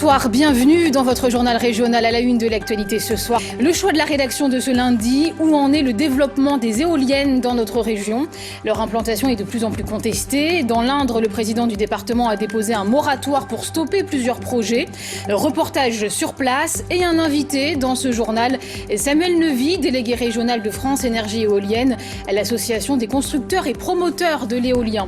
Bonsoir, bienvenue dans votre journal régional à la une de l'actualité ce soir. Le choix de la rédaction de ce lundi, où en est le développement des éoliennes dans notre région. Leur implantation est de plus en plus contestée. Dans l'Indre, le président du département a déposé un moratoire pour stopper plusieurs projets. Reportage sur place et un invité dans ce journal, Samuel Nevy, délégué régional de France Énergie Éolienne, à l'association des constructeurs et promoteurs de l'éolien.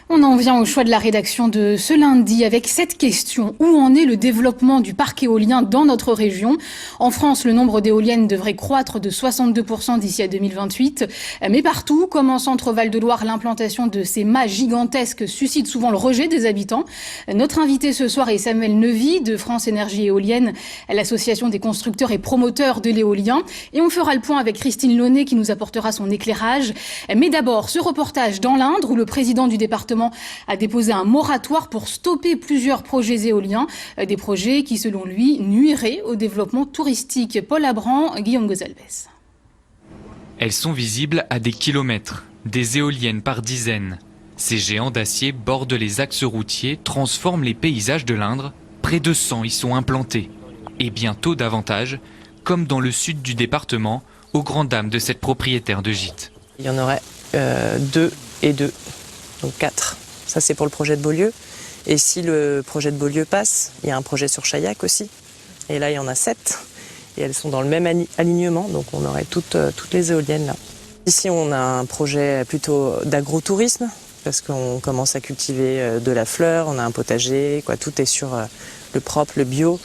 On en vient au choix de la rédaction de ce lundi avec cette question. Où en est le développement du parc éolien dans notre région ? En France, le nombre d'éoliennes devrait croître de 62% d'ici à 2028. Mais partout, comme en Centre-Val de Loire, l'implantation de ces mâts gigantesques suscite souvent le rejet des habitants. Notre invité ce soir est Samuel Nevy de France Énergie Éolienne, à l'association des constructeurs et promoteurs de l'éolien. Et on fera le point avec Christine Launay qui nous apportera son éclairage. Mais d'abord, ce reportage dans l'Indre où le président du département a déposé un moratoire pour stopper plusieurs projets éoliens, des projets qui, selon lui, nuiraient au développement touristique. Paul Abran, Guillaume Gonzalez. Elles sont visibles à des kilomètres, des éoliennes par dizaines. Ces géants d'acier bordent les axes routiers, transforment les paysages de l'Indre. Près de 100 y sont implantés. Et bientôt davantage, comme dans le sud du département, aux grandes dames de cette propriétaire de gîte. Il y en aurait 2 et 2. Donc 4. Ça, c'est pour le projet de Beaulieu. Et si le projet de Beaulieu passe, il y a un projet sur Chaillac aussi. Et là, il y en a 7. Et elles sont dans le même alignement. Donc, on aurait toutes les éoliennes là. Ici, on a un projet plutôt d'agrotourisme parce qu'on commence à cultiver de la fleur. On a un potager. Tout est sur le propre, le bio.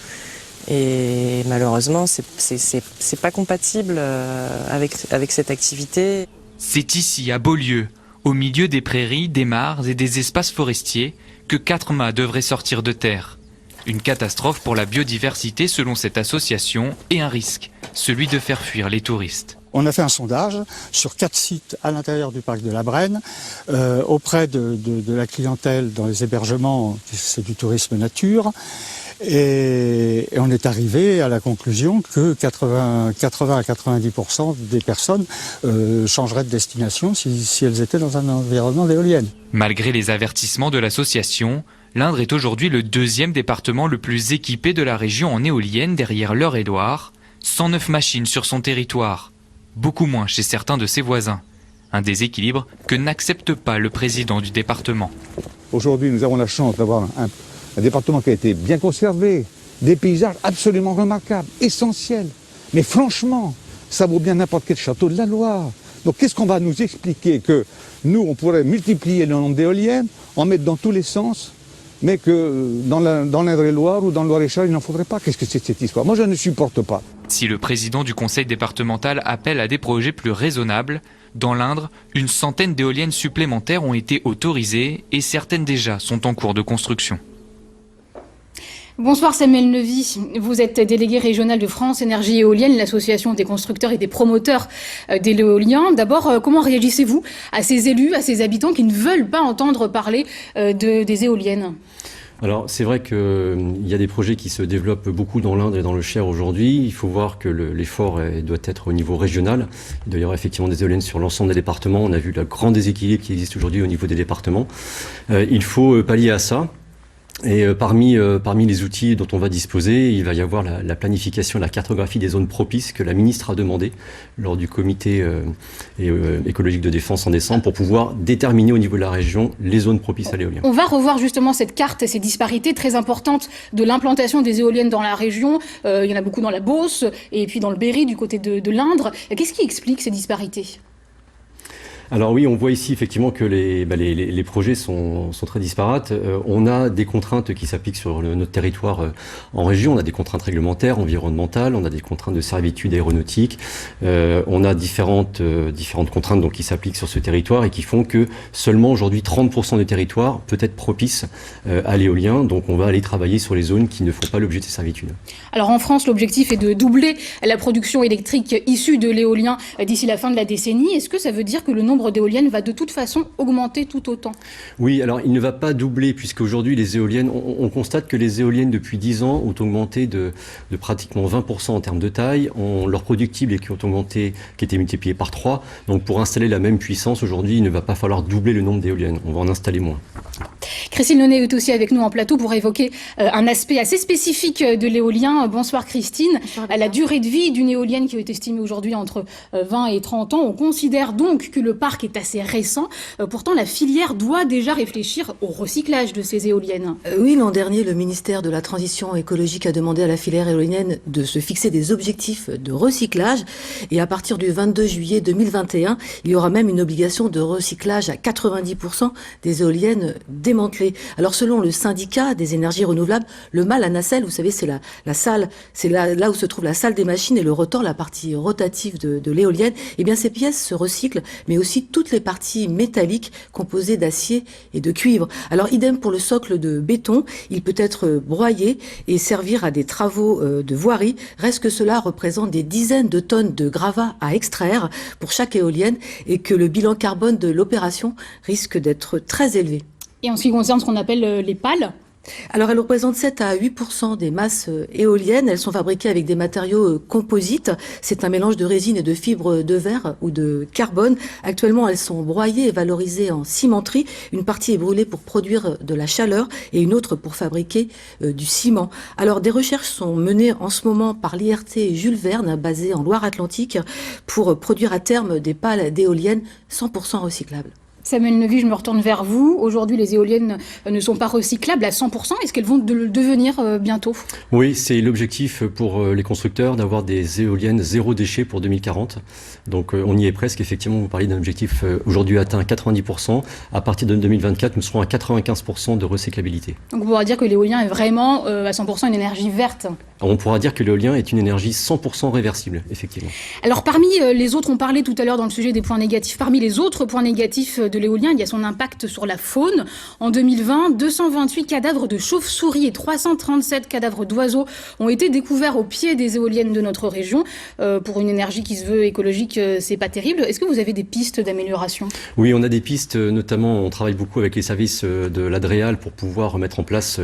Et malheureusement, c'est pas compatible avec cette activité. C'est ici, à Beaulieu, au milieu des prairies, des mares et des espaces forestiers, que 4 mâts devraient sortir de terre. Une catastrophe pour la biodiversité selon cette association et un risque, celui de faire fuir les touristes. On a fait un sondage sur 4 sites à l'intérieur du parc de la Brenne, auprès de la clientèle dans les hébergements, c'est du tourisme nature. Et on est arrivé à la conclusion que 80 à 90% des personnes changeraient de destination si elles étaient dans un environnement d'éoliennes. Malgré les avertissements de l'association, l'Indre est aujourd'hui le 2e département le plus équipé de la région en éoliennes derrière l'Eure-et-Loir. 109 machines sur son territoire, beaucoup moins chez certains de ses voisins. Un déséquilibre que n'accepte pas le président du département. Aujourd'hui, nous avons la chance d'avoir un département qui a été bien conservé, des paysages absolument remarquables, essentiels. Mais franchement, ça vaut bien n'importe quel château de la Loire. Donc qu'est-ce qu'on va nous expliquer? Que nous, on pourrait multiplier le nombre d'éoliennes, en mettre dans tous les sens, mais que dans l'Indre-et-Loire ou dans le Loir-et-Cher, il n'en faudrait pas. Qu'est-ce que c'est cette histoire? Moi, je ne supporte pas. Si le président du conseil départemental appelle à des projets plus raisonnables, dans l'Indre, une centaine d'éoliennes supplémentaires ont été autorisées et certaines déjà sont en cours de construction. Bonsoir Samuel Nevy, vous êtes délégué régional de France Énergie Éolienne, l'association des constructeurs et des promoteurs de l'éolien. D'abord, comment réagissez-vous à ces élus, à ces habitants qui ne veulent pas entendre parler des éoliennes ? Alors c'est vrai qu'il y a des projets qui se développent beaucoup dans l'Indre et dans le Cher aujourd'hui. Il faut voir que l'effort doit être au niveau régional. Il doit y avoir effectivement des éoliennes sur l'ensemble des départements. On a vu le grand déséquilibre qui existe aujourd'hui au niveau des départements. Il faut pallier à ça. Et parmi les outils dont on va disposer, il va y avoir la planification, la cartographie des zones propices que la ministre a demandé lors du comité écologique de défense en décembre pour pouvoir déterminer au niveau de la région les zones propices à l'éolien. On va revoir justement cette carte et ces disparités très importantes de l'implantation des éoliennes dans la région. Il y en a beaucoup dans la Beauce et puis dans le Berry du côté de l'Indre. Qu'est-ce qui explique ces disparités ? Alors oui, on voit ici effectivement que les projets sont très disparates. On a des contraintes qui s'appliquent sur notre territoire en région. On a des contraintes réglementaires, environnementales, on a des contraintes de servitude aéronautique. On a différentes contraintes donc, qui s'appliquent sur ce territoire et qui font que seulement aujourd'hui 30% du territoire peut être propice à l'éolien. Donc on va aller travailler sur les zones qui ne font pas l'objet de ces servitudes. Alors en France, l'objectif est de doubler la production électrique issue de l'éolien d'ici la fin de la décennie. Est-ce que ça veut dire que le nombre d'éoliennes va de toute façon augmenter tout autant? Oui, alors il ne va pas doubler puisqu'aujourd'hui les éoliennes, on constate que les éoliennes depuis 10 ans ont augmenté de pratiquement 20% en termes de taille, leur productible qui ont augmenté, qui était multiplié par 3. Donc pour installer la même puissance aujourd'hui, il ne va pas falloir doubler le nombre d'éoliennes, on va en installer moins. Christine Launay est aussi avec nous en plateau pour évoquer un aspect assez spécifique de l'éolien. Bonsoir Christine. La durée de vie d'une éolienne qui est estimée aujourd'hui entre 20 et 30 ans. On considère donc que le parc est assez récent. Pourtant, la filière doit déjà réfléchir au recyclage de ces éoliennes. Oui, l'an dernier, le ministère de la Transition écologique a demandé à la filière éolienne de se fixer des objectifs de recyclage. Et à partir du 22 juillet 2021, il y aura même une obligation de recyclage à 90% des éoliennes démantelées. Alors selon le syndicat des énergies renouvelables, le mât, la nacelle, vous savez, c'est la salle, c'est là où se trouve la salle des machines et le rotor, la partie rotative de l'éolienne. Eh bien ces pièces se recyclent, mais aussi toutes les parties métalliques composées d'acier et de cuivre. Alors idem pour le socle de béton, il peut être broyé et servir à des travaux de voirie. Reste que cela représente des dizaines de tonnes de gravats à extraire pour chaque éolienne et que le bilan carbone de l'opération risque d'être très élevé. Et en ce qui concerne ce qu'on appelle les pales, alors, elles représentent 7 à 8% des masses éoliennes. Elles sont fabriquées avec des matériaux composites. C'est un mélange de résine et de fibres de verre ou de carbone. Actuellement, elles sont broyées et valorisées en cimenterie. Une partie est brûlée pour produire de la chaleur et une autre pour fabriquer du ciment. Alors, des recherches sont menées en ce moment par l'IRT Jules Verne, basée en Loire-Atlantique, pour produire à terme des pales d'éoliennes 100% recyclables. Samuel Nevy, je me retourne vers vous. Aujourd'hui, les éoliennes ne sont pas recyclables à 100%. Est-ce qu'elles vont le devenir bientôt ? Oui, c'est l'objectif pour les constructeurs d'avoir des éoliennes zéro déchet pour 2040. Donc on y est presque. Effectivement, vous parliez d'un objectif aujourd'hui atteint à 90%. À partir de 2024, nous serons à 95% de recyclabilité. Donc on pourra dire que l'éolien est vraiment à 100% une énergie verte. Alors, on pourra dire que l'éolien est une énergie 100% réversible, effectivement. Alors parmi les autres, on parlait tout à l'heure dans le sujet des points négatifs, parmi les autres points négatifs de l'éolien, il y a son impact sur la faune. En 2020, 228 cadavres de chauves-souris et 337 cadavres d'oiseaux ont été découverts au pied des éoliennes de notre région. Pour une énergie qui se veut écologique, c'est pas terrible. Est-ce que vous avez des pistes d'amélioration ? Oui, on a des pistes, notamment on travaille beaucoup avec les services de l'Adréal pour pouvoir mettre en place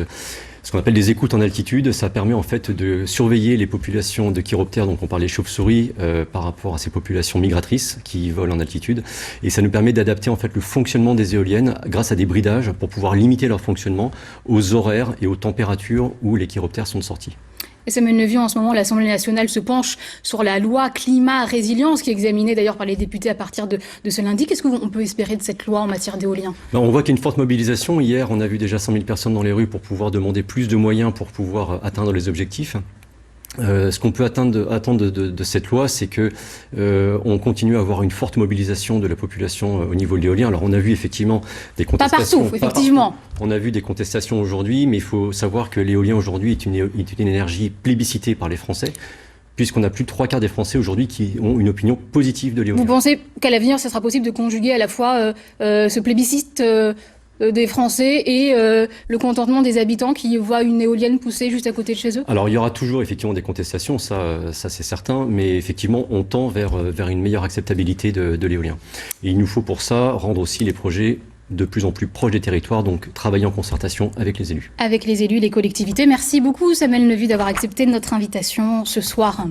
ce qu'on appelle des écoutes en altitude. Ça permet en fait de surveiller les populations de chiroptères, donc on parle des chauves-souris, par rapport à ces populations migratrices qui volent en altitude. Et ça nous permet d'adapter en fait le fonctionnement des éoliennes grâce à des bridages pour pouvoir limiter leur fonctionnement aux horaires et aux températures où les chiroptères sont sortis. Et Samuel Nevy, en ce moment, l'Assemblée nationale se penche sur la loi climat-résilience qui est examinée d'ailleurs par les députés à partir de ce lundi. Qu'est-ce qu'on peut espérer de cette loi en matière d'éolien ? On voit qu'il y a une forte mobilisation. Hier, on a vu déjà 100 000 personnes dans les rues pour pouvoir demander plus de moyens pour pouvoir atteindre les objectifs. Ce qu'on peut attendre de cette loi, c'est que on continue à avoir une forte mobilisation de la population au niveau de l'éolien. Alors on a vu effectivement des contestations. Pas partout, effectivement. On a vu des contestations aujourd'hui, mais il faut savoir que l'éolien aujourd'hui est une énergie plébiscitée par les Français, puisqu'on a plus de 3/4 des Français aujourd'hui qui ont une opinion positive de l'éolien. Vous pensez qu'à l'avenir, ça sera possible de conjuguer à la fois ce plébiscite des Français et le contentement des habitants qui voient une éolienne pousser juste à côté de chez eux ? Alors il y aura toujours effectivement des contestations, ça c'est certain, mais effectivement on tend vers une meilleure acceptabilité de l'éolien. Et il nous faut pour ça rendre aussi les projets de plus en plus proches des territoires, donc travailler en concertation avec les élus. Avec les élus, les collectivités. Merci beaucoup Samuel Nevy d'avoir accepté notre invitation ce soir.